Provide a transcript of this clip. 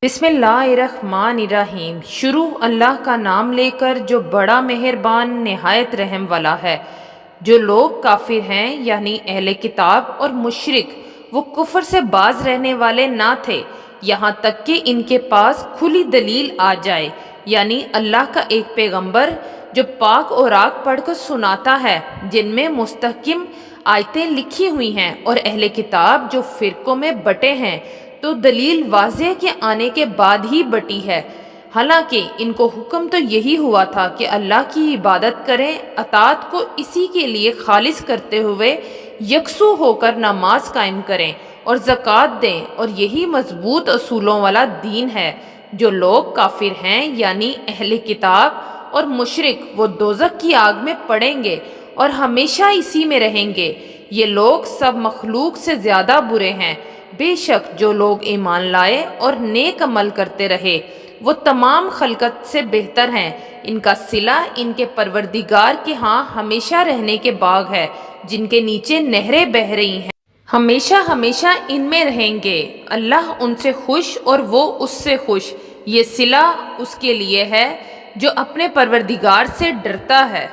بسم اللہ الرحمن الرحیم۔ شروع اللہ کا نام لے کر جو بڑا مہربان نہایت رحم والا ہے۔ جو لوگ کافر ہیں یعنی اہل کتاب اور مشرک، وہ کفر سے باز رہنے والے نہ تھے یہاں تک کہ ان کے پاس کھلی دلیل آ جائے، یعنی اللہ کا ایک پیغمبر جو پاک اور راگ پڑھ کر سناتا ہے جن میں مستحکم آیتیں لکھی ہوئی ہیں، اور اہل کتاب جو فرقوں میں بٹے ہیں تو دلیل واضح کے آنے کے بعد ہی بٹی ہے۔ حالانکہ ان کو حکم تو یہی ہوا تھا کہ اللہ کی عبادت کریں، اطاعت کو اسی کے لیے خالص کرتے ہوئے یکسو ہو کر نماز قائم کریں اور زکوٰۃ دیں، اور یہی مضبوط اصولوں والا دین ہے۔ جو لوگ کافر ہیں یعنی اہل کتاب اور مشرک، وہ دوزخ کی آگ میں پڑیں گے اور ہمیشہ اسی میں رہیں گے۔ یہ لوگ سب مخلوق سے زیادہ برے ہیں۔ بے شک جو لوگ ایمان لائے اور نیک عمل کرتے رہے وہ تمام خلقت سے بہتر ہیں۔ ان کا صلہ ان کے پروردگار کے ہاں ہمیشہ رہنے کے باغ ہے جن کے نیچے نہریں بہہ رہی ہیں، ہمیشہ ہمیشہ ان میں رہیں گے۔ اللہ ان سے خوش اور وہ اس سے خوش۔ یہ صلہ اس کے لیے ہے جو اپنے پروردگار سے ڈرتا ہے۔